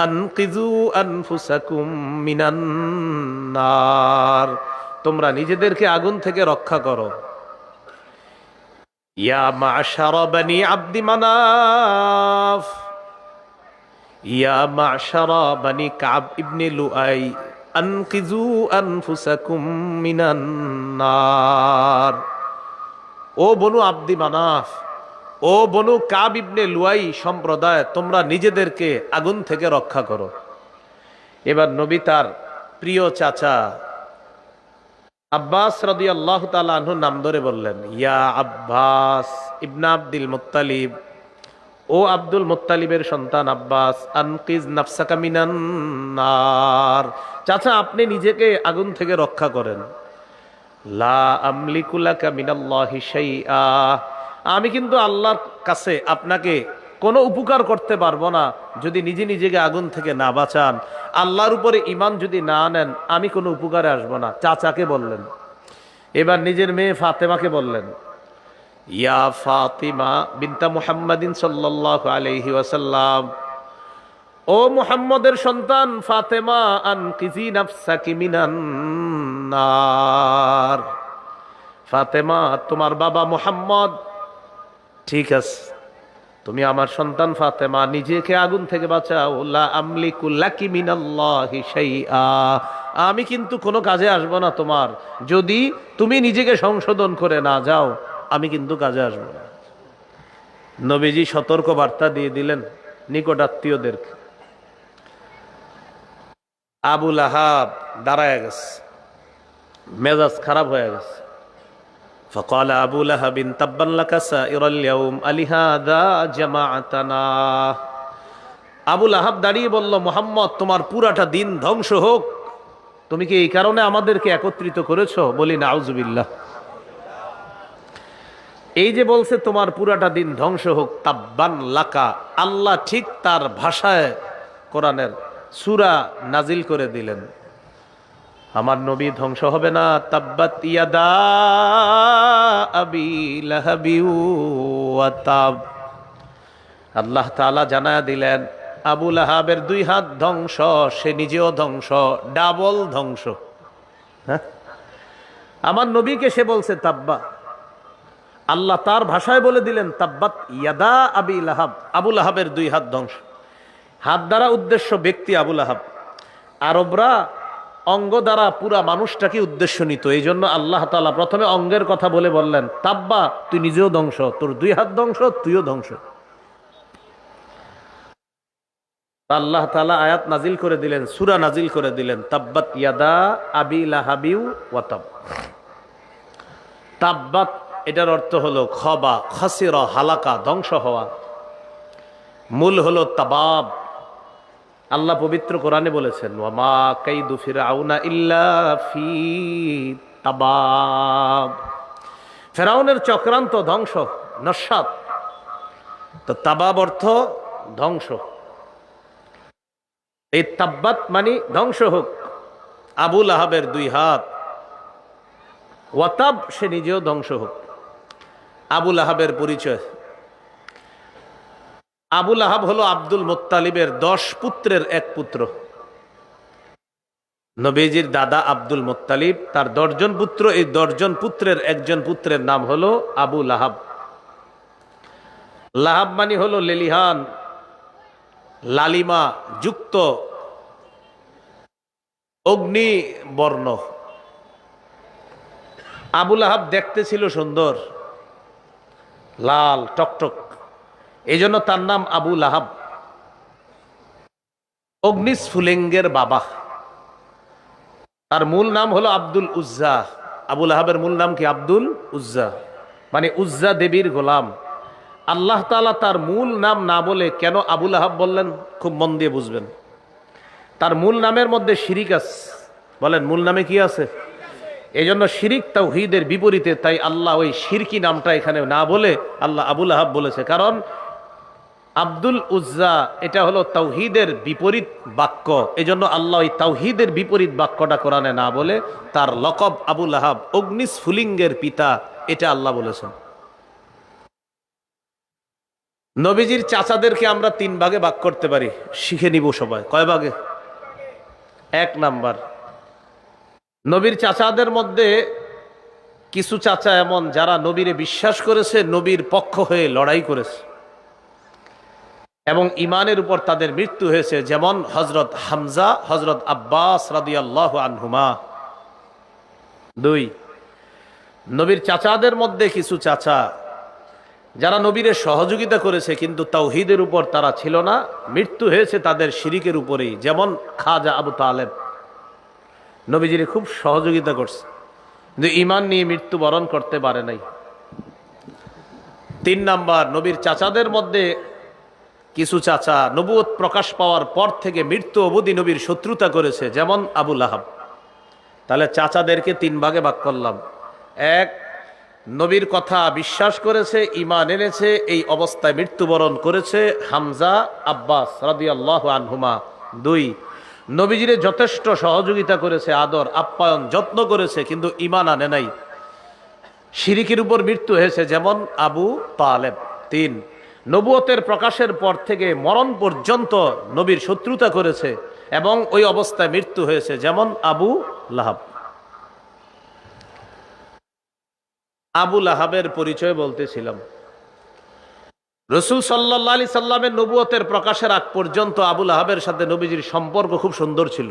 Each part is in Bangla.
আনকিযু আনফুসাকুম মিনান নার, তোমরা নিজেদেরকে আগুন থেকে রক্ষা করো। ইয়া মা'শারা বানি আব্দি মানাফ, ইয়া মা'শারা বানি কাব ইবনে লুআই, আনকিযু আনফুসাকুম মিনান নার। ও বনু আব্দি মানাফ, ও বনু কাব ইবনে লুআই সম্প্রদায়, তোমরা নিজেদেরকে আগুন থেকে রক্ষা করো। এবার নবী তার প্রিয় চাচা আব্বাস রাদিয়াল্লাহু তাআলা আনহু নাম ধরে বললেন, ইয়া আব্বাস ইবনে আব্দুল মুত্তালিব, ও আব্দুল মুত্তালিবের সন্তান আব্বাস, আনকিজ নাফসাকা মিনান নার, চাচা আপনি নিজেকে আগুন থেকে রক্ষা করেন। লা আমলিকু লাকা মিনাল্লাহি শাইআ, আমি কিন্তু আল্লাহর কাছে আপনাকে কোনো উপকার করতে পারবো না যদি নিজে নিজেকে আগুন থেকে না বাঁচান। আল্লাহর উপরে ঈমান যদি না আনেন আমি কোনো উপকারে আসবো না। চাচাকে বললেন। এবার নিজের মেয়ে ফাতেমাকে বললেন, ইয়া ফাতিমা বিনতা মুহাম্মাদিন সাল্লাল্লাহু আলাইহি ওয়াসাল্লাম, ও মুহাম্মদের সন্তান ফাতেমা, আনকিজি নাফসাকি মিনান নার। ফাতেমা, তোমার বাবা মুহাম্মদ ঠিক আছে, তুমি আমার সন্তান ফাতেমা, নিজেকে আগুন থেকে বাঁচাও। লা আমলিকু লাকি মিনাল্লাহি শাইআ, আমি কিন্তু কোনো কাজে আসবো না তোমার, যদি তুমি নিজেকে সংশোধন করে না যাও আমি কিন্তু কাজে আসবো না। নবীজি সতর্ক বার্তা দিয়ে দিলেন নিকট আত্মীয়দেরকে। আবু লাহাব দাঁড়ায় গেছে, মেজাজ খারাপ হয়ে গেছে। فقال أبو لهب تبا لك سائر اليوم ألهذا جمعتنا। আবু লাহাব দাঁড়িয়ে বলল, মুহাম্মদ তোমার পুরাটা দিন ধ্বংস হোক, তুমি কি এই কারণে আমাদেরকে একত্রিত করেছো? বলি নাউজুবিল্লাহ। এই যে বলছে তোমার পুরাটা দিন ধ্বংস হোক, তাব্বান লাকা, আল্লাহ ঠিক তার ভাষায় কোরআনের সূরা নাজিল করে দিলেন, আমার নবী ধ্বংস হবে না। তাব্বাত ইয়াদা আবি লাহাবি ওয়া তাব, আল্লাহ তাআলা জানায়া দিলেন আবু লাহাবের দুই হাত ধ্বংস, সে নিজেও ধ্বংস, ডাবল ধ্বংস। হ্যাঁ, আমার নবীকে সে বলছে তাব্বা, আল্লাহ তার ভাষায় বলে দিলেন তাব্বাত ইয়াদা আবি লাহাব, আবু লাহাবের দুই হাত ধ্বংস। হাত দ্বারা উদ্দেশ্য ব্যক্তি আবু লাহাব। আরবরা অঙ্গ দ্বারা পুরা মানুষটাকে উদ্দেশ্য নিত, এই জন্য আল্লাহ তাআলা প্রথমে অঙ্গের কথা বলে বললেন তাব্বা, তুই নিজেও ধ্বংস, তোর দুই হাত ধ্বংস, তুইও ধ্বংস। আল্লাহ তাআলা আয়াত নাজিল করে দিলেন, সূরা নাজিল করে দিলেন, তাব্বাত ইয়াদা আবি লাহাবিউ ওয়া তাব। তাব্বাত এটার অর্থ হলো খবা, খাসিরা, হালাকা, ধ্বংস হওয়া। মূল হলো তাবাব। আল্লাহ পবিত্র কোরআনে বলেছেন, ওয়ামা কাইদু ফিরআউনা ইল্লা ফি তাবাব, ফেরাউনের চক্রান্ত ধ্বংস, নস্যাৎ। তো তাবাব অর্থ ধ্বংস। এই তাব্বাত মানে ধ্বংস হোক আবু লাহাবের দুই হাত, ওয়াতাব সে নিজেও ধ্বংস হোক। আবু লাহাবের পরিচয়, আবু লাহাব হলো আব্দুল মুত্তালিবের 10 পুত্রের এক পুত্র। নবীজির দাদা আব্দুল মুত্তালিব, তার 10 জন পুত্র, এই 10 জন পুত্রের একজন পুত্রের নাম হলো আবু লাহাব। লাহাব মানে হলো লেলিহান, লালিমা যুক্ত, অগ্নি বর্ণ। আবু লাহাব দেখতে ছিল সুন্দর, লাল টকটক, এই জন্য তার নাম আবু লাহাব, অগ্নিস্ফুলিঙ্গের বাবা। তার মূল নাম হলো আব্দুল উজ্জা। আবু লাহাবের মূল নাম কি? আব্দুল উজ্জা, মানে উজ্জা দেবীর গোলাম। আল্লাহ তাআলা তার মূল নাম না বলে কেন আবু লাহাব বললেন, খুব মন দিয়ে বুঝবেন। তার মূল নামের মধ্যে শিরিক আছে। বলেন, মূল নামে কি আছে? এই জন্য শিরিক তাওহীদের বিপরীতে, তাই আল্লাহ ওই শিরকি নামটা এখানে না বলে আল্লাহ আবু লাহাব বলেছে। কারণ আব্দুল উজ্জা এটা হলো তাওহীদের বিপরীত বাক্য, এজন্য আল্লাহ ওই তাওহীদের বিপরীত বাক্যটা কোরআনে না বলে তার লকব আবু লাহাব, অগ্নিস্ফুলিঙ্গের পিতা, এটা আল্লাহ বলেছেন। নবীজির চাচাদেরকে আমরা 3 ভাগে ভাগ করতে পারি, শিখে নিব সবাই। কয় ভাগে? 1 নাম্বার, নবীর চাচাদের মধ্যে কিছু চাচা এমন যারা নবীরে বিশ্বাস করেছে, নবীর পক্ষ হয়ে লড়াই করেছে এবং ইমানের উপর তাদের মৃত্যু হয়েছে, যেমন হযরত হামজা, হযরত আব্বাস রাদিয়াল্লাহু আনহুমা। 2, নবীর চাচাদের মধ্যে কিছু চাচা যারা নবীরে সহযোগিতা করেছে কিন্তু তাওহীদের উপর তারা ছিল না, মৃত্যু হয়েছে তাদের শিরিকের উপরেই, যেমন খাজা আবু তালেব নবীজিরে খুব সহযোগিতা করছে কিন্তু ঈমান নিয়ে মৃত্যুবরণ করতে পারে নাই। 3 নাম্বার, নবীর চাচাদের মধ্যে কিছু চাচা নবুয়ত প্রকাশ পাওয়ার পর থেকে মৃত্যু অবধি নবীর শত্রুতা করেছে, যেমন আবু লাহাব। তাহলে চাচাদেরকে 3 ভাগে ভাগ করলাম। 1, নবীর কথা বিশ্বাস করেছে, ঈমান এনেছে, এই অবস্থায় মৃত্যুবরণ করেছে, হামজা, আব্বাস রাদিয়াল্লাহু আনহুমা। 2, নবীজিরে যথেষ্ট সহযোগিতা করেছে, আদর আপ্যায়ন যত্ন করেছে কিন্তু ঈমান আনে নাই, শিরিকের উপর মৃত্যু হয়েছে, যেমন আবু তালেব। 3, নবুয়তের প্রকাশের পর থেকে মরণ পর্যন্ত নবীর শত্রুতা করেছে এবং ওই অবস্থায় মৃত্যু হয়েছে, যেমন আবু লাহাব। আবু লাহাবের পরিচয় বলতেছিলাম। রাসূল সাল্লাল্লাহু আলাইহি সাল্লামের নবুয়তের প্রকাশের আগ পর্যন্ত আবু লাহাবের সাথে নবীজির সম্পর্ক খুব সুন্দর ছিল।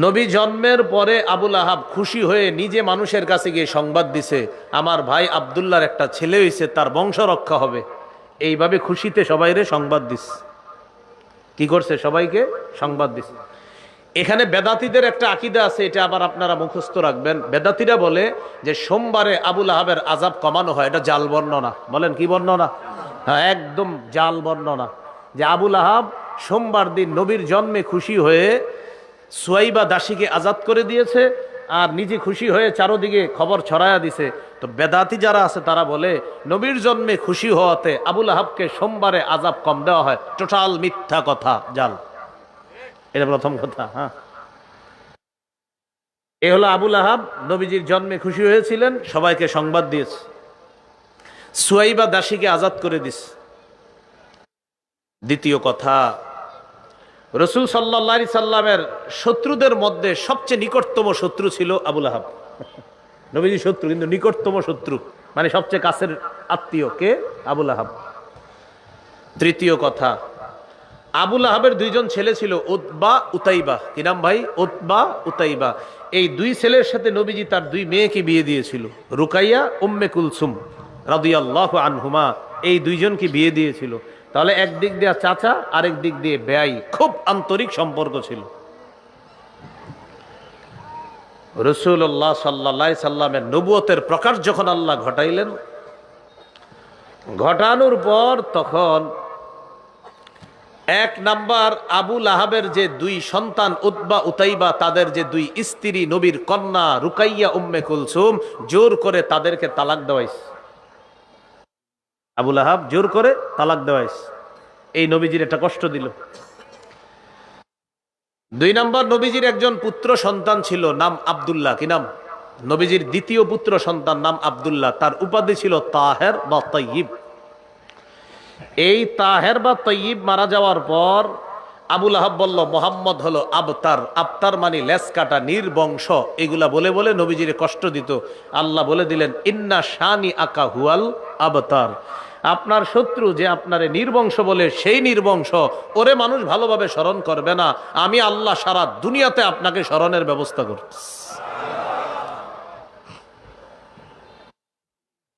নবী জন্মের পরে আবু লাহাব খুশি হয়ে নিজে মানুষের কাছে গিয়ে সংবাদ দিছে, আমার ভাই আব্দুল্লাহর একটা ছেলে হয়েছে, তার বংশ রক্ষা হবে। এইভাবে খুশিতে সবাইরে সংবাদ দিস। কি করছে? সবাইকে সংবাদ দিছে। এখানে বেদাতীদের একটা আকীদা আছে, এটা আবার আপনারা মুখস্থ রাখবেন। বেদাতীরা বলে যে সোমবারে আবু লাহাবের আযাব কমানো হয়, এটা জাল বর্ণনা। বলেন কি বর্ণনা? হ্যাঁ, একদম জাল বর্ণনা। যে আবু লাহাব সোমবার দিন নবীর জন্মে খুশি হয়ে সুয়াইবা দাসীকে আজাদ করে দিয়েছে আর নিজে খুশি হয়ে চারদিকে খবর ছড়ায়া দিছে। তো বেদাতি যারা আছে তারা বলে নবীর জন্মে খুশি হওয়াতে আবু লাহাবকে সোমবারে আযাব কম দেওয়া হয়। টোটাল মিথ্যা কথা, জাল। এটা প্রথম কথা। হ্যাঁ, এ হলো আবু লাহাব নবীজির জন্মে খুশি হয়েছিলেন, সবাইকে সংবাদ দিয়েছে, সুয়াইবা দাসীকে আজাদ করে দিছে। দ্বিতীয় কথা, রাসূল সাল্লাল্লাহু আলাইহি সাল্লামের শত্রুদের মধ্যে সবচেয়ে নিকটতম শত্রু ছিল আবু লাহাব। নবীজির শত্রু কিন্তু নিকটতম শত্রু, মানে সবচেয়ে কাছের আত্মীয় কে? আবু লাহাব। তৃতীয় কথা, আবু লাহাবের 2 জন ছেলে ছিল, উতবা, উতাইবা। কি নাম ভাই? উতবা, উতাইবা। এই 2 ছেলের সাথে নবীজি তার 2 মেয়েকে বিয়ে দিয়েছিল, রুকাইয়া, উম্মে কুলসুম রাদিয়াল্লাহু আনহুমা। এই 2 জনকে বিয়ে দিয়েছিল। তাহলে একদিক দিয়ে চাচা, আরেক দিক দিয়ে বেয়াই, খুব আন্তরিক সম্পর্ক ছিল। রাসূলুল্লাহ সাল্লাল্লাহু আলাইহি সাল্লামের নবুয়তের প্রকাশ যখন আল্লাহ ঘটাইলেন, ঘটানোর পর তখন 1 নাম্বার, আবু লাহাবের যে 2 সন্তান উতবা, উতাইবা, তাদের যে 2 স্ত্রী নবীর কন্যা রুকাইয়া, উম্মে কুলসুম, জোর করে তাদেরকে তালাক দেওয়াইছে। আবু লাহাব জোর করে তালাক দেওয়াইছে। এই নবীজির একটা কষ্ট দিল। 2 নাম্বার, নবীজির একজন পুত্র সন্তান ছিল, নাম আব্দুল্লাহ। কি নাম? নবীজির দ্বিতীয় পুত্র সন্তান নাম আব্দুল্লাহ, তার উপাধি ছিল তাহের বা তাইয়িব। এই তাহের বা তাইয়িব মারা যাওয়ার পর আবু লাহাব বলল মোহাম্মদ হলো আবতার। আবতার মানে লেস কাটা, নির্বংশ। এগুলা বলে বলে নবীজিরে কষ্ট দিত। আল্লাহ বলে দিলেন, ইন্না শানি আকা হুয়াল আবতার। আপনার শত্রু যে আপনারে নির্বংশ বলে, সেই নির্বংশ। ওরে মানুষ ভালোভাবে স্মরণ করবে না, আমি আল্লাহ সারা দুনিয়াতে আপনাকে স্মরণের ব্যবস্থা করছি।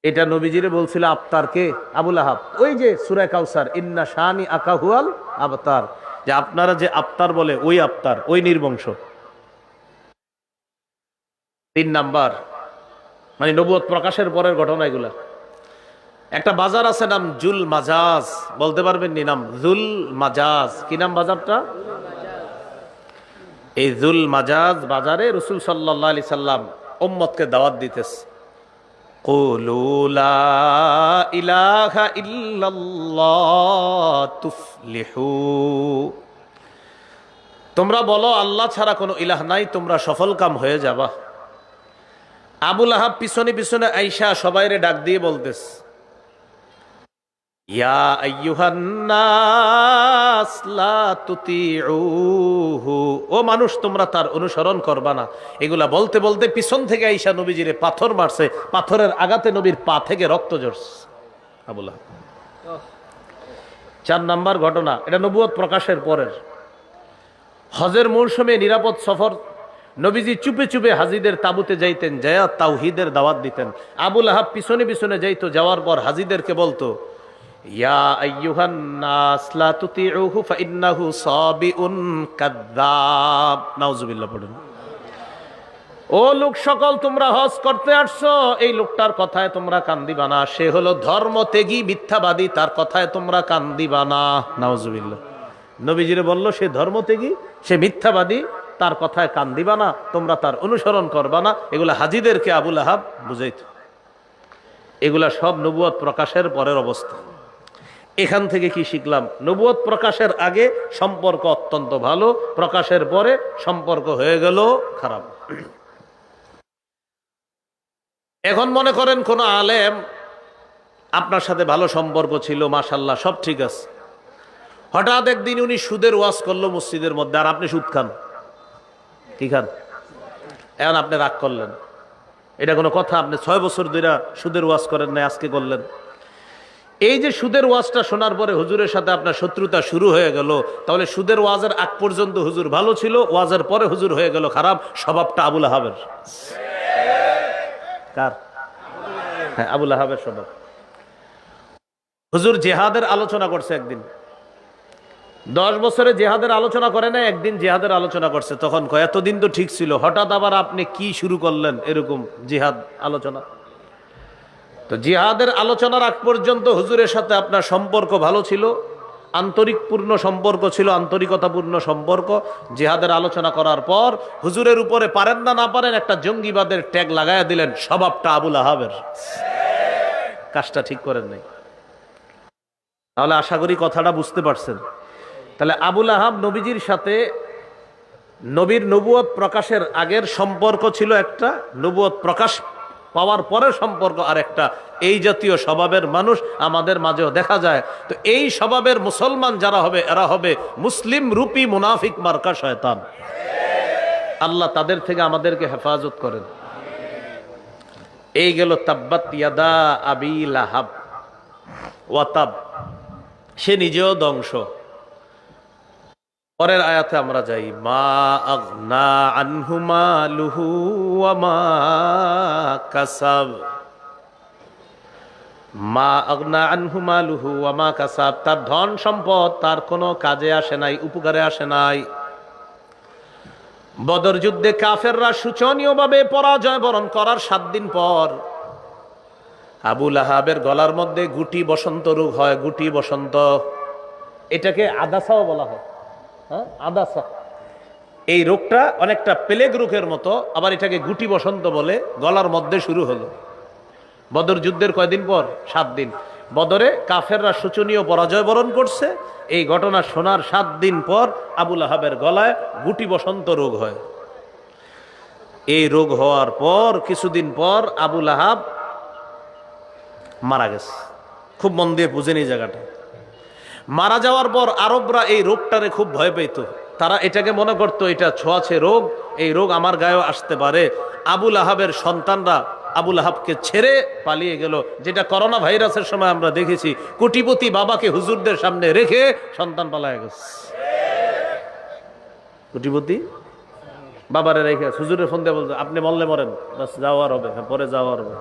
এটা নবীজিরে বলছিল আবতারকে, আবু লাহাব। ওই যে সূরা কাউসার, ইন্না শানি আকা হুয়াল আবতার, যে আপনারা যে আবতার বলে, ওই আবতার, ওই নির্বংশ। 3 নাম্বার, মানে নবুয়ত প্রকাশের পরের ঘটনা এগুলা। একটা বাজার আছে নাম জুল মাজাজ, বলতে পারবেন নি নাম? জুল মাজাজ। কি নাম বাজারটা? এই জুল মাজাজ বাজারে রাসূল সাল্লাল্লাহু আলাইহি সাল্লাম উম্মতকে দাওয়াত দিতেছে, কুলু লা ইলাহা ইল্লাল্লাহ তুফলিহু। তোমরা বলো আল্লাহ ছাড়া কোনো ইলাহ নাই, তোমরা সফলকাম হয়ে যাবা। আবু লাহাব পিছনে পিছনে আইসা সবাইরে ডাক দিয়ে বলতেছে, ইয়া আইয়ুহান নাস লা তুতিউহু, ও মানুষ তোমরা তার অনুসরণ করবা না। এগুলা বলতে বলতে পিছন থেকে আইসা নবীজিরে পাথর মারছে, পাথরের আঘাতে নবীর পা থেকে রক্ত ঝরছে। আবু লাহাব। 4 নাম্বার ঘটনা, এটা নবুয়ত প্রকাশের পরের। হজের মৌসুমে নিরাপদ সফর, নবীজি চুপে চুপে হাজিদের তাবুতে যাইতেন, যায়া তাওহীদের দাওয়াত দিতেন। আবু লাহাব পিছনে পিছনে যাইতো, যাওয়ার পর হাজিদেরকে বলতো, ইয়া আইয়ুহান নাস লা তুতিউহু ফাইন্নাহু সাবিউন কাযযাব। নাউজুবিল্লাহ পড়ুন। ও লোক সকল, তোমরা হজ করতে আসছো, এই লোকটার কথায় তোমরা কান দিবা না, সে হলো ধর্মত্যাগী মিথ্যাবাদী, তার কথায় তোমরা কান দিবা না। নাউজুবিল্লাহ। নবীজিরে বলল সে ধর্মত্যাগী, সে মিথ্যাবাদী, তার কথায় কান দিবা না, তোমরা তার অনুসরণ করবা না। এগুলা হাজিদেরকে আবু লাহাব বুঝাইত। এগুলা সব নবুয়ত প্রকাশের পরের অবস্থা। এখান থেকে কি শিখলাম? নবুয়ত প্রকাশের আগে সম্পর্ক অত্যন্ত ভালো, প্রকাশের পরে সম্পর্ক হয়ে গেল খারাপ। এখন মনে করেন কোন আলেম আপনার সাথে ভালো সম্পর্ক ছিল, মাশাআল্লাহ সব ঠিক আছে, হঠাৎ একদিন উনি সুদের ওয়াজ করলো মসজিদের মধ্যে, আর আপনি সুদ খান। কি খান? এখন আপনি রাগ করলেন, এটা কোনো কথা? আপনি 6 বছর ধরে সুদের ওয়াজ করেন না, আজকে করলেন। এই যে সুদের ওয়াজটা শোনার পরে হুজুরের সাথে আপনার শত্রুতা শুরু হয়ে গেল, তাহলে সুদের ওয়াজের আগ পর্যন্ত হুজুর ভালো ছিল, ওয়াজের পরে হুজুর হয়ে গেল খারাপ। স্বভাবটা আবু লাহাবের। কার? হ্যাঁ, আবু লাহাবের স্বভাব। হুজুর জিহাদের আলোচনা করছে একদিন, 10 বছরে জিহাদের আলোচনা করে না, একদিন জিহাদের আলোচনা করছে। তখন কয় এতদিন তো ঠিক ছিল, হঠাৎ আবার আপনি কি শুরু করলেন এরকম জিহাদ আলোচনা? তো জিহাদের আলোচনার আগ পর্যন্ত হুজুরের সাথে আপনার সম্পর্ক ভালো ছিল, আন্তরিকপূর্ণ সম্পর্ক ছিল, আন্তরিকতাপূর্ণ সম্পর্ক। জিহাদের আলোচনা করার পর হুজুরের উপরে পারেন না না পারেন একটা জঙ্গিবাদের ট্যাগ লাগাইয়া দিলেন। স্বভাবটা আবু লাহাবের। কাজটা ঠিক করেন নাই। তাহলে আশা করি কথাটা বুঝতে পারছেন। তাহলে আবু লাহাব নবীজির সাথে, নবীর নবুয়ত প্রকাশের আগের সম্পর্ক ছিল একটা, নবুয়ত প্রকাশ পাওয়ার পরের সম্পর্ক আরেকটা। এই জাতীয় স্বভাবের মানুষ আমাদের মাঝেও দেখা যায়। তো এই স্বভাবের মুসলমান যারা হবে, এরা হবে মুসলিম রূপী মুনাফিক মার্কা শয়তান। আল্লাহ তাদের থেকে আমাদেরকে হেফাজত করেন। এই গেল তাব্বাত ইয়াদা আবি লাহাব ওয়া তাব, সে নিজেও ধ্বংস। পরের আয়াতে আমরা যাই, মা আগনা আনহু মালুহু ওয়া মা কাসাব। মা আগনা আনহু মালুহু ওয়া মা কাসাব, তার ধন সম্পদ তার কোনো কাজে আসে নাই, উপকারে আসে নাই। বদর যুদ্ধে কাফেররা শোচনীয়ভাবে পরাজয় বরণ করার 7 দিন পর আবু লাহাবের গলার মধ্যে গুটি বসন্ত রোগ হয়। গুটি বসন্ত, এটাকে আদাসাও বলা হয়। হ্যাঁ, আদাসা। এই রোগটা অনেকটা প্লেগ রোগের মতো, আবার এটাকে গুটি বসন্ত বলে। গলার মধ্যে শুরু হলো বদর যুদ্ধের কয়দিন পর? 7 দিন। বদরে কাফেররা শোচনীয় পরাজয় বরণ করছে। এই ঘটনা শোনার 7 দিন পর আবু লাহাবের গলায় গুটি বসন্ত রোগ হয়। এই রোগ হওয়ার পর কিছুদিন পর আবু লাহাব মারা গেছে। খুব মন দিয়ে বুঝেন এই জায়গাটা। মারা যাওয়ার পর আরবরা এই রোগটারে খুব ভয় পেত। তারা এটাকে মনে করতো এটা ছোঁয়াছে রোগ, এই রোগ আমার গায়েও আসতে পারে। আবু লাহাবের সন্তানরা আবু লাহাবকে ছেড়ে পালিয়ে গেল, যেটা করোনা ভাইরাসের সময় আমরা দেখেছি। কোটিপতি বাবাকে হুজুরদের সামনে রেখে সন্তান পালায় গেছে। কোটিপতি বাবারে রেখে হুজুরের ফোন দিয়ে বলতো, আপনি মরলে মরেন, বাস যাওয়ার হবে, পরে যাওয়ার হবে।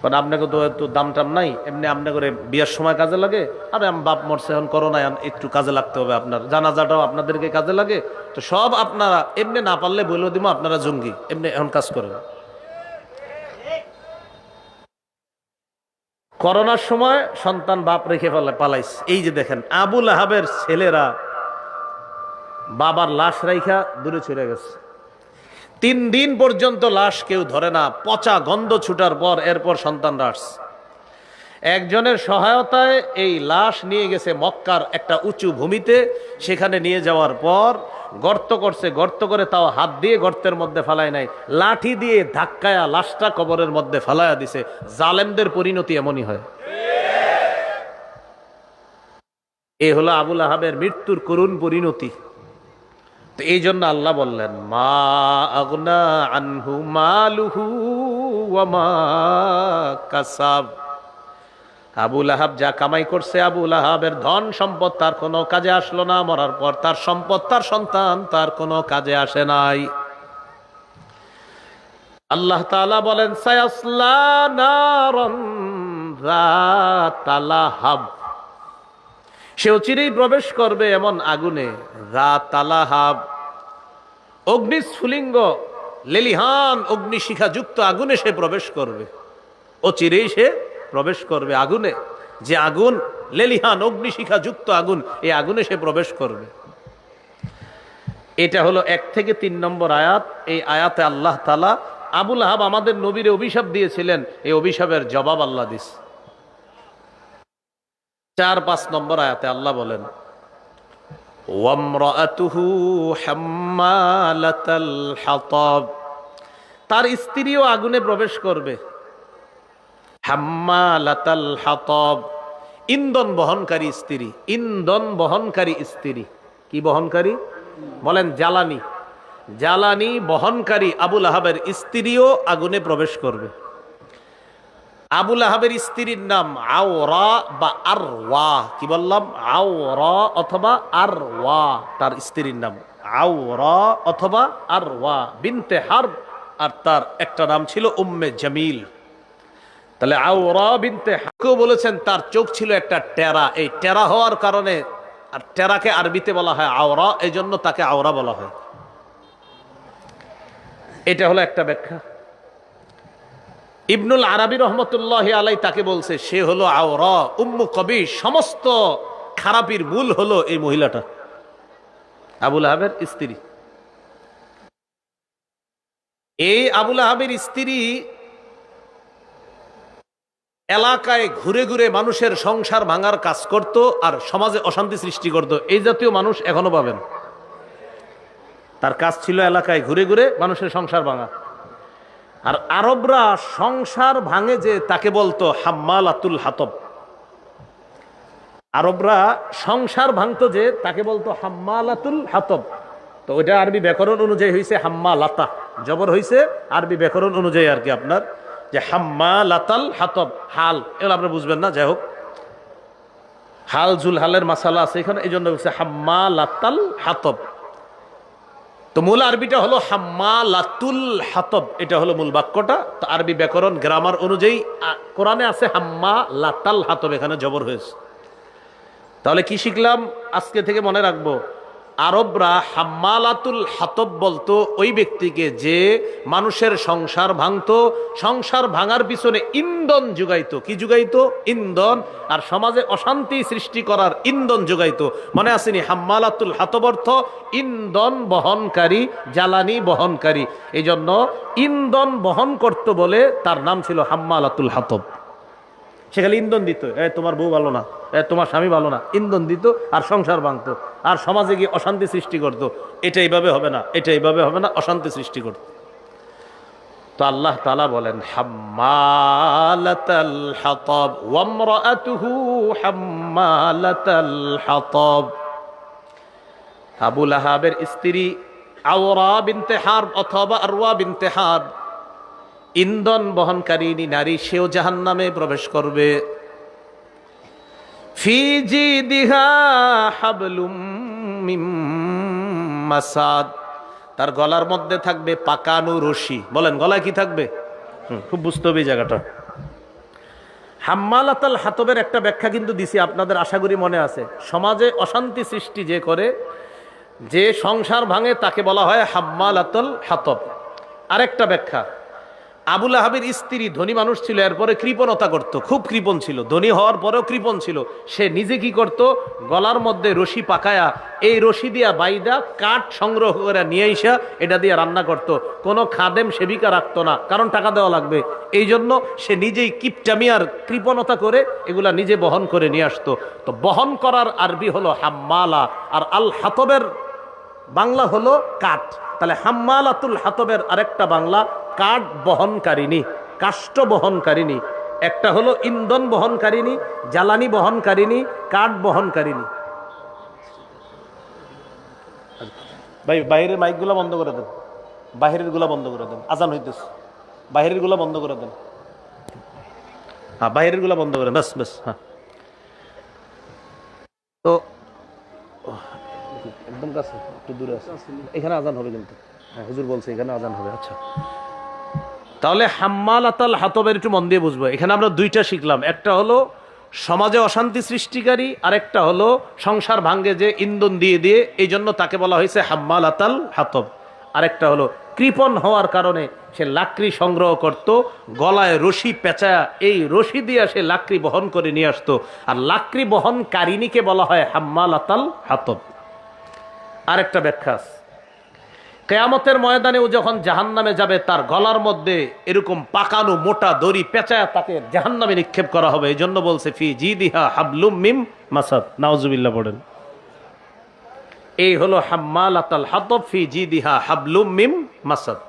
কারণ আপনাকে তো একটু দাম টাম নাই, এমনি আপনি করে বিয়ের সময় কাজে লাগে। আরে আমি বাপ মরছে, এখন করোনায় একটু কাজে লাগতে হবে, আপনার জানাজাটাও আপনাদেরকে কাজে লাগে। তো সব আপনারা এমনি না পারলে বলে দিব আপনারা জঙ্গি, এমনি এখন কাজ করেন। করোনার সময় সন্তান বাপ রেখে পালাইছে। এই যে দেখেন আবু লাহাবের ছেলেরা বাবার লাশ রাইখা দূরে চলে গেছে। 3 দিন পর্যন্ত লাশ কেউ ধরে না, পচা গন্ধ ছুটার পর এরপর সন্তানরা আসছে। একজনের সহায়তায় এই লাশ নিয়ে গেছে মক্কার একটা উঁচু ভূমিতে। সেখানে নিয়ে যাওয়ার পর গর্ত করছে, গর্ত করে তাও হাত দিয়ে গর্তের মধ্যে ফালায় নাই, লাঠি দিয়ে ধাক্কায়া লাশটা কবরের মধ্যে ফালায়া দিছে। জালেমদের পরিণতি এমনই হয়। এই হলো আবুল আহাবের মৃত্যুর করুণ পরিণতি। তো এই জন্য আল্লাহ বললেন, মা আগনা আনহু মালুহু ওয়া মা কাসাব। আবুল আহাব যা কামাই করছে, আবুল আহাবের ধন সম্পদ তার কোনো কাজে আসলো না। মরার পর তার সম্পদ, তার সন্তান তার কোনো কাজে আসে নাই। আল্লাহ তাআলা বলেন, সায়াসলা নারান যাতা লাহাব, সে চিরেই প্রবেশ করবে এমন আগুনে, যাতা লাহাব, অগ্নিস্ফুলিঙ্গ লেলিহান অগ্নিশিখা যুক্ত আগুনে সে প্রবেশ করবে। ও চিরেই সে প্রবেশ করবে আগুনে, যে আগুন লেলিহান অগ্নিশিখা যুক্ত আগুন, এই আগুনে সে প্রবেশ করবে। এটা হলো 1 থেকে 3 নম্বর আয়াত। এই আয়াতে আল্লাহ তাআলা আবুল আহাব আমাদের নবীরে অভিশাপ দিয়েছিলেন, এই অভিশাপের জবাব আল্লাহ দিস। 4-5 নম্বর আয়াতে আল্লাহ বলেন, ওয়ামরাআতুহু হাম্মালাতাল হাতাব, তার স্ত্রীও আগুনে প্রবেশ করবে। হাম্মালাতাল হাতাব, ইন্ধন বহনকারী স্ত্রী। ইন্ধন বহনকারী স্ত্রী কি বহনকারী? বলেন জ্বালানি। জ্বালানি বহনকারী আবুল আহাবের স্ত্রীও আগুনে প্রবেশ করবে। আবুল আহাবের স্ত্রীর নাম আওরা বা আরওয়া। কি বললাম? আওরা অথবা আরওয়া, তার স্ত্রীর নাম আওরা অথবা আরওয়া বিনতে হারব। আর তার একটা নাম ছিল উম্মে জামিল। তাহলে আওরা বিনতে হারব বলেছেন তার চোখ ছিল একটা টেরা। এই টেরা হওয়ার কারণে, আর টেরাকে আরবিতে বলা হয় আওরা, এই জন্য তাকে আওরা বলা হয়। এটা হলো একটা ব্যাখ্যা। ইবনুল আরবি রহমতুল্লাহ আলাই তাকে বলছে সে হলো আওরা উম্মু কবিশ। সমস্ত খারাপির মূল হলো এই মহিলাটা, আবুল আহাবের স্ত্রী। এই আবুল আহাবের স্ত্রী এলাকায় ঘুরে ঘুরে মানুষের সংসার ভাঙার কাজ করত আর সমাজে অশান্তি সৃষ্টি করত। এই জাতীয় মানুষ এখনো পাবেন। তার কাজ ছিল এলাকায় ঘুরে ঘুরে মানুষের সংসার ভাঙা। আর আরবরা সংসার ভাঙে যে তাকে বলতো হাম্মালাতুল হাতব। আরবরা সংসার ভাঙতো যে তাকে বলতো হাম্মালাতুল হাতব। তো ওইটা আরবি ব্যাকরণ অনুযায়ী হয়েছে হাম্মালাতা, জবর হয়েছে আরবি ব্যাকরণ অনুযায়ী আর কি আপনার, যে হাম্মালাতাল হাতব। হাল এগুলো আপনারা বুঝবেন না, যাই হোক হাল জুল হালের মাসালা আছে এখানে, এই জন্য বলছে হাম্মালাতাল হাতব। তো মূল আরবিটা হলো হাম্মালাতুল হাতব, এটা হলো মূল বাক্যটা। তো আরবি ব্যাকরণ গ্রামার অনুযায়ী কোরআনে আছে হাম্মালাতাল হাতব, এখানে জবর হয়েছে। তাহলে কি শিখলাম আজকে থেকে মনে রাখবো, আরবরা হাম্মালাতুল হাতব বলতো ওই ব্যক্তিকে যে মানুষের সংসার ভাঙতো, সংসার ভাঙার পিছনে ইন্ধন যোগাইতো। কি যোগাইতো? ইন্ধন। আর সমাজে অশান্তি সৃষ্টি করার ইন্ধন যোগাইতো। মনে আসেনি? হাম্মালাতুল হাতব অর্থ ইন্ধন বহনকারী, জ্বালানি বহনকারী। এই জন্য ইন্ধন বহন করতো বলে তার নাম ছিল হাম্মালাতুল হাতব। সেখানে ইন্ধন দিত, তোমার বউ ভালো না, তোমার স্বামী ভালো না, ইন্ধন দিত আর সংসার ভাঙতো আর সমাজে গিয়ে অশান্তি সৃষ্টি করত। এটা এইভাবে হবে না, এটা এইভাবে হবে না, অশান্তি সৃষ্টি করত। তো আল্লাহ তাআলা বলেন হাম্মালাতাল হাতাব ওয়ামরাআতুহু হাম্মালাতাল হাতাব। আবুল আহাবের স্ত্রী আওরা বিনতে হারব অথবা আরওয়া বিনতে হারব, ইন্ধন বহনকারী নারী, সেও জাহান্নামে প্রবেশ করবে। ফি জিদিহা হাবলুম মিন মাসাদ, তার গলার মধ্যে থাকবে পাকানো রশি। বলেন গলায় কি থাকবে? খুব বুঝতে হবে এই জায়গাটা। হাম্মালাতাল হাতবের একটা ব্যাখ্যা কিন্তু দিছি আপনাদের, আশা করি মনে আছে। সমাজে অশান্তি সৃষ্টি যে করে, যে সংসার ভাঙে, তাকে বলা হয় হাম্মালাতুল হাতব। আরেকটা ব্যাখ্যা, আবুল আহাবের স্ত্রী ধনী মানুষ ছিল, এরপরে কৃপণতা করত, খুব কৃপণ ছিল, ধনী হওয়ার পরেও কৃপণ ছিল। সে নিজে কি করত, গলার মধ্যে রশি পাকায়া এই রশি দিয়া বাইদা কাঠ সংগ্রহ করে নিয়ে আসা এটা দিয়ে রান্না করত। কোনো খাদেম সেবিকা রাখতো না, কারণ টাকা দেওয়া লাগবে। এই জন্য সে নিজেই কিপটামিয়ার কৃপণতা করে এগুলা নিজে বহন করে নিয়ে আসতো। তো বহন করার আরবি হলো হাম্মালা, আর আল হাতবের বাংলা হলো কাঠ। তাহলে হাম্মালাতুল হাতবের আরেকটা বাংলা কাঠ বহনকারিনী, কাষ্ঠ বহনকারিনী। একটা হলো ইন্ধন বহনকারিনী, জ্বালানি বহনকারিনী, কাঠ বহনকারিনী। ভাই বাইরের মাইকগুলো বন্ধ করে দেন, বাহিরের গুলা বন্ধ করে দেন, আজান হইতেছে, বাহিরের গুলা বন্ধ করে দেন। হ্যাঁ, বাহিরের গুলা বন্ধ করে, বাস বাস। হ্যাঁ, তো একদম কাছে, একটু দূরে আছে, এখানে আজান হবে কিন্তু। হ্যাঁ, হুজুর বলছে এখানে আজান হবে। আচ্ছা, তাহলে হাম্মালাতাল হাতবের একটু মন দিয়ে বুঝবো। এখানে আমরা দুইটা শিখলাম, একটা হলো সমাজে অশান্তি সৃষ্টিকারী, আর একটা হলো সংসার ভাঙ্গে যে ইন্ধন দিয়ে দিয়ে, এই জন্য তাকে বলা হয়েছে হাম্মালাতাল হাতব। আরেকটা হলো কৃপণ হওয়ার কারণে সে লাকড়ি সংগ্রহ করত, গলায় রশি পেঁচায়া এই রশি দিয়ে সে লাকড়ি বহন করে নিয়ে আসতো। আর লাকড়ি বহনকারিনীকে বলা হয় হাম্মালাতাল হাতব। আরেকটা ব্যাখ্যা আছে, কিয়ামতের ময়দানেও যখন জাহান্নামে যাবে, তার গলার মধ্যে এরকম পাকানো মোটা দড়ি পেঁচায়া তাকে জাহান্নামে নিক্ষেপ করা হবে। এই জন্য বলছে ফি জিদিহা হাবলুম মিম মাসাদ, নাউজুবিল্লাহ পড়েন। এই হলো হাম্মালাতাল হাতব, ফি জিদিহা হাবলুম মিম মাসাদ।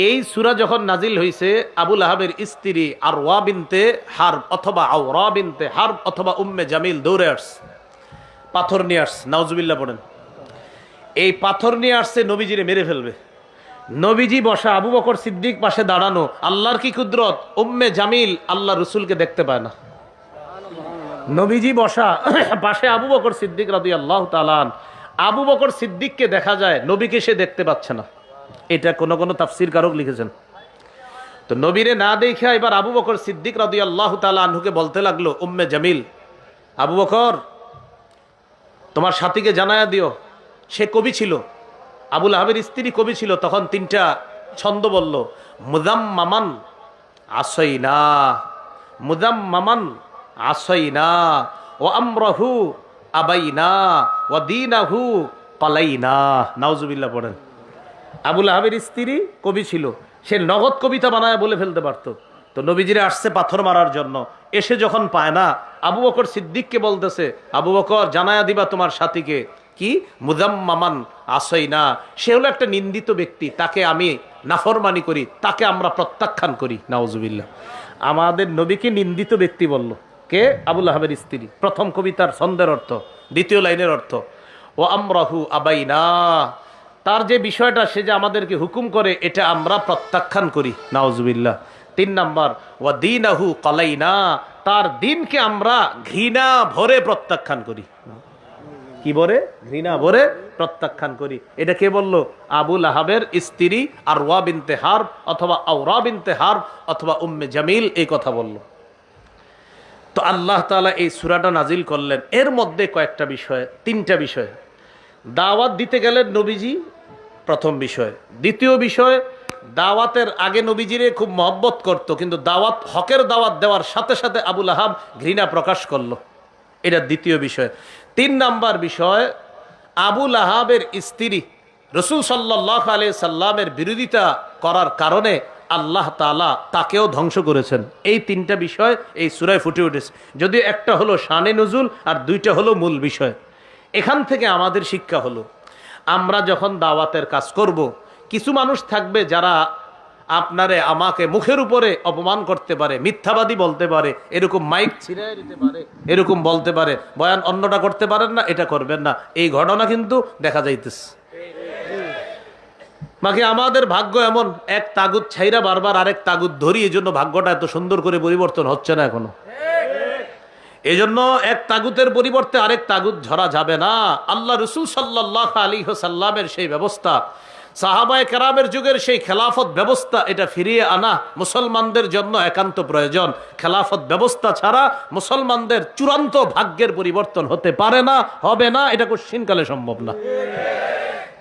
এই সূরা যখন নাজিল হয়েছে, আবুল আহাবের স্ত্রী আরওয়া বিনতে হারব অথবা আওরা বিনতে হারব অথবা উম্মে জামিল দৌড়ে আসছে, পাথর নিয়ে আসছে, নাউজুবিল্লাহ পড়েন। এই পাথর নিয়ে আসছে নবীজিরে মেরে ফেলবে। নবীজি বসা, আবু বকর সিদ্দিক পাশে দাঁড়ানো। আল্লাহর কি কুদরত, উম্মে জামিল আল্লাহ রসুলকে দেখতে পায় না। নবীজি বসা, পাশে আবু বকর সিদ্দিক রাদিয়াল্লাহু তাআলা আনহু। আবু বকর সিদ্দিককে দেখা যায়, নবীকে সে দেখতে পাচ্ছে না। এটা কোন তাফসীর কারক লিখেছেন। তো নবীরে না দেখা এবার আবু বকর সিদ্দিক রাদিয়াল্লাহু তাআলা আনহুকে বলতে লাগলো, উম্মে জামিল, আবু বকর তোমার সাথীকে জানায়া দিও। সে কবি ছিল, আবুল আহাবের স্ত্রী কবি ছিল। তখন তিনটা ছন্দ বলল, মুদাম্মামান আসইনা, মুদাম্মামান আসইনা, ও আমরাহু আবাইনা, ও দীনাহু পালাইনা। নাউজুবিল্লাহ পড়েন। আবুল আহাবের স্ত্রী কবি ছিল, সে নগদ কবিতা বানায় বলে ফেলতে পারতো। তো নবীজিরে আসছে পাথর মারার জন্য, এসে যখন পায় না, আবু বকর সিদ্দিককে বলতেছে, আবু বকর জানায়া দিবা তোমার সাথীকে কি, মুদাম্মামান আসইনা, সে হলো একটা নিন্দিত ব্যক্তি, তাকে আমি নাফরমানি করি, তাকে আমরা প্রত্যাখ্যান করি। নাউজুবিল্লাহ। আমাদের নবীকে নিন্দিত ব্যক্তি বলল কে, আবুল আহাবের স্ত্রী। প্রথম কবিতার ছন্দের অর্থ, দ্বিতীয় লাইনের অর্থ, ও আমরাহু আবাইনা, তার যে বিষয়টা সে যে আমাদেরকে হুকুম করে এটা আমরা প্রত্যাখ্যান করি। নাউজুবিল্লাহ। 3 নাম্বার, ওয়া দীনাহু কালাইনা, তার দিনকে আমরা ঘৃণা ভরে প্রত্যাখ্যান করি। কি ভরে? ঘৃণা ভরে প্রত্যাখ্যান করি। এটা কে বলল? আবুল আহাবের স্ত্রী আরওয়া বিনতে হারব অথবা আওরা বিনতে হারব অথবা উম্মে জামিল এই কথা বলল। তো আল্লাহ তাআলা এই সূরাটা নাজিল করলেন। এর মধ্যে কয়েকটা বিষয়, 3টা বিষয়। দাওয়াত দিতে গেলেন নবীজি, প্রথম বিষয়। দ্বিতীয় বিষয়, দাওয়াতের আগে নবীজিরে খুব মহব্বত করত, কিন্তু দাওয়াত, হকের দাওয়াত দেওয়ার সাথে সাথে আবুল আহাব ঘৃণা প্রকাশ করলো, এটা দ্বিতীয় বিষয়। 3 নাম্বার বিষয়, আবুল আহাবের স্ত্রী রাসূল সাল্লাল্লাহু আলাইহি সাল্লামের বিরোধিতা করার কারণে আল্লাহ তাআলা তাকেও ধ্বংস করেছেন। এই 3টা বিষয় এই সূরায় ফুটে উঠেছে। যদিও একটা হলো শানে নুজুল আর 2টা হলো মূল বিষয়। এখান থেকে আমাদের শিক্ষা হলো, আমরা যখন দাওয়াতের কাজ করব, কিছু মানুষ থাকবে যারা আপনারে আমাকে মুখের উপরে অপমান করতে পারে, মিথ্যাবাদী বলতে পারে, এরকম মাইক ছিঁড়ে দিতে পারে, এরকম বলতে পারে, বয়ান অন্যটা করতে পারেন না, এটা করবেন না। এই ঘটনা কিন্তু দেখা যাইতেছে। বাকি আমাদের ভাগ্য এমন, এক তাগুত ছাইরা বারবার আরেক তাগুত ধরি, এই জন্য ভাগ্যটা এত সুন্দর করে পরিবর্তন হচ্ছে না এখনো। এই জন্য এক তাগুতের পরিবর্তে আরেক তাগুত ঝরা যাবে না। আল্লাহ রাসূল সাল্লাল্লাহু আলাইহি ওয়াসাল্লামের সেই ব্যবস্থা, সাহাবায়ে কেরামের যুগের সেই খেলাফত ব্যবস্থা, এটা ফিরিয়ে আনা মুসলমানদের জন্য একান্ত প্রয়োজন। খেলাফত ব্যবস্থা ছাড়া মুসলমানদের চূড়ান্ত ভাগ্যের পরিবর্তন হতে পারে না, হবে না, এটা কোশ্চিনকালে সম্ভব না।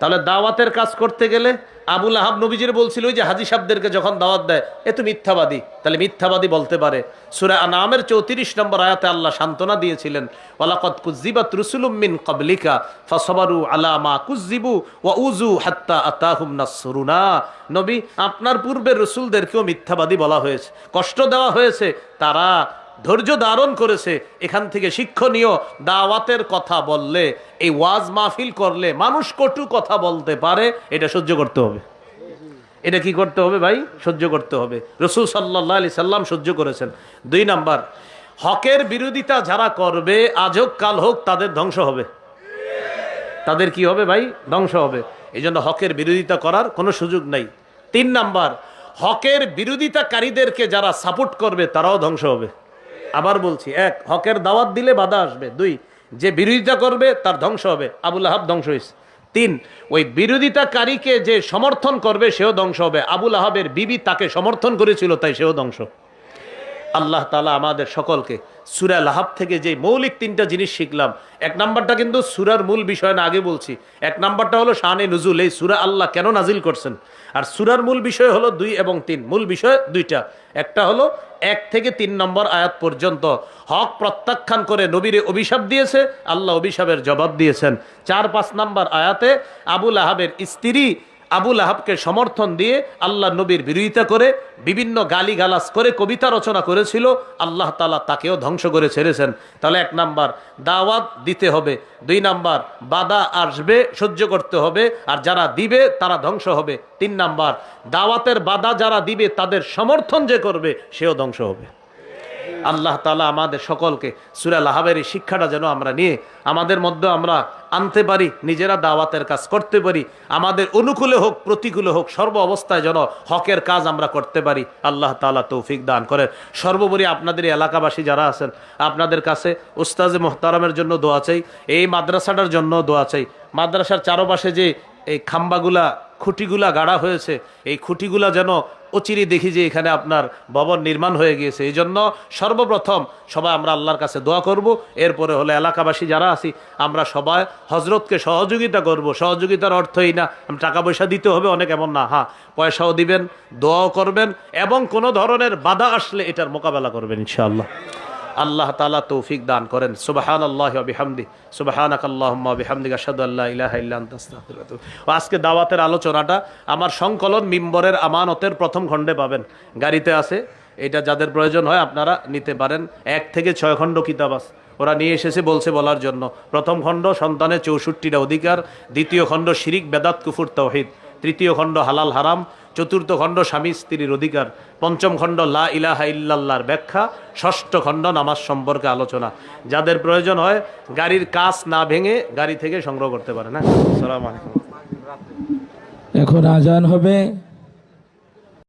তাহলে দাওয়াতের কাজ করতে গেলে আবুল আহাব নবীজির বলছিল ওই যে হাজী সাহেবদেরকে যখন দাওয়াত দেয় এ তো মিথ্যাবাদী, তাহলে মিথ্যাবাদী বলতে পারে। সূরা আনআমের 34 নম্বর আয়াতে আল্লাহ সান্ত্বনা দিয়েছিলেন, ওয়ালাকাদ কুযযিবাত রুসুলুম মিন ক্বাবলিকা ফাসাবারু আলা মা কুযযিবু ওয়া উযু হাত্তা আতাহুম নাসরুনা। নবী, আপনার পূর্বের রাসূলদেরকেও মিথ্যাবাদী বলা হয়েছে, কষ্ট দেওয়া হয়েছে, তারা ধৈর্য ধারণ করেছে। এখান থেকে শিক্ষণীয়, দাওয়াতের কথা বললে, এই ওয়াজ মাহফিল করলে মানুষ কটু কথা বলতে পারে, এটা সহ্য করতে হবে। এটা কি করতে হবে ভাই? সহ্য করতে হবে। রাসূল সাল্লাল্লাহু আলাইহি সাল্লাম সহ্য করেছেন। 2 নাম্বার, হকের বিরোধিতা যারা করবে আজ হোক কাল হোক তাদের ধ্বংস হবে। তাদের কি হবে ভাই? ধ্বংস হবে। এই জন্য হকের বিরোধিতা করার কোনো সুযোগ নাই। 3 নাম্বার, হকের বিরোধিতাকারীদেরকে যারা সাপোর্ট করবে তারাও ধ্বংস হবে। আবার বলছি, 1, হকের দাওয়াত দিলে বাধা আসবে। 2, যে বিরোধিতা করবে তার ধ্বংস হবে। আবুল আহাব ধ্বংস হয়েছে। 3, ওই বিরোধিতাকারীকে যে সমর্থন করবে সেও ধ্বংস হবে। আবুল আহাবের বিবি তাকে সমর্থন করেছিল, তাই সেও ধ্বংস। আল্লাহ তাআলা আমাদের সকলকে সূরা লাহাব থেকে যে মৌলিক 3টা জিনিস শিখলাম, 1 নাম্বারটা কিন্তু সূরার মূল বিষয় না, আগে বলছি। 1 নাম্বারটা হলো শানে নুজুল, এই সূরা আল্লাহ কেন নাজিল করছেন। আর সূরার মূল বিষয় হলো 2 এবং 3, মূল বিষয় 2টা। একটা হলো 1 থেকে 3 নম্বর আয়াত পর্যন্ত হক প্রত্যাখ্যান করে নবীরে অভিশাপ দিয়েছে, আল্লাহ অভিশাপের জবাব দিয়েছেন। 4-5 নম্বর আয়াতে আবুল আহাবের স্ত্রী আবুল আহাবকে সমর্থন দিয়ে আল্লাহ নবীর বিরোধিতা করে বিভিন্ন গালিগালাজ করে কবিতা রচনা করেছিল, আল্লাহ তাআলা তাকেও ধ্বংস করে ছেড়েছেন। তাহলে 1 নাম্বার দাওয়াত দিতে হবে, 2 নাম্বার বাধা আসবে সহ্য করতে হবে, আর যারা দিবে তারা ধ্বংস হবে। 3 নাম্বার দাওয়াতের বাধা যারা দিবে তাদের সমর্থন যে করবে সেও ধ্বংস হবে। আল্লাহ তাআলা আমাদের সকলকে সূরা লাহাবের এই শিক্ষাটা যেন আমরা নিয়ে আমাদের মধ্যে আমরা আনতে পারি, নিজেরা দাওয়াতের কাজ করতে পারি, আমাদের অনুকূলে হোক প্রতিকূলে হোক সর্ব অবস্থায় যেন হকের কাজ আমরা করতে পারি। আল্লাহ তাআলা তৌফিক দান করেন। সর্বোপরি আপনাদের এই এলাকাবাসী যারা আছেন, আপনাদের কাছে উস্তাজে মুহতারামের জন্য দোয়া চাই, এই মাদ্রাসাটার জন্য দোয়া চাই। মাদ্রাসার চারপাশে যে এই খাম্বাগুলা খুঁটিগুলা গাড়া হয়েছে, এই খুঁটিগুলা যেন অচিরে দেখি যে এখানে আপনার ভবন নির্মাণ হয়ে গিয়েছে। এই জন্য সর্বপ্রথম সবাই আমরা আল্লাহর কাছে দোয়া করব, এরপরে হলো এলাকাবাসী যারা আছি আমরা সবাই হজরতকে সহযোগিতা করব। সহযোগিতার অর্থই না টাকা পয়সা দিতে হবে অনেক, এমন না। হ্যাঁ, পয়সাও দিবেন, দোয়াও করবেন, এবং কোনো ধরনের বাধা আসলে এটার মোকাবেলা করবেন ইনশাআল্লাহ। আল্লাহ তাআলা তৌফিক দান করেন। সুবহানাল্লাহি ওয়া বিহামদি, সুবহানাকাল্লাহুম্মা ওয়া বিহামদিকা আশহাদু আল্লা ইলাহা ইল্লা আনতা আস্তাগফিরুকা ওয়া আতুবু ইলাইক। আজকে দাওয়াতের আলোচনাটা আমার সংকলন মিম্বরের আমানতের প্রথম খণ্ডে পাবেন, গাড়িতে আছে। এটা যাদের প্রয়োজন হয় আপনারা নিতে পারেন। 1 থেকে 6 খণ্ড কিতাব আছে, ওরা নিয়ে এসেছে বলছে বলার জন্য। প্রথম খণ্ড সন্তানের 64টা অধিকার, দ্বিতীয় খণ্ড শিরিক বেদাত কুফর তাওহীদ, তৃতীয় খণ্ড হালাল হারাম, চতুর্থ খণ্ড স্বামী স্ত্রীর অধিকার, পঞ্চম খণ্ড লা ইলাহা ইল্লাল্লাহর ব্যাখ্যা, ষষ্ঠ খণ্ড নামাজ সম্পর্কে আলোচনা। যাদের প্রয়োজন হয় গাড়ির কাচ না ভেঙে গাড়ি থেকে সংগ্রহ করতে পারে না। আসসালামু আলাইকুম। এখন আজান হবে।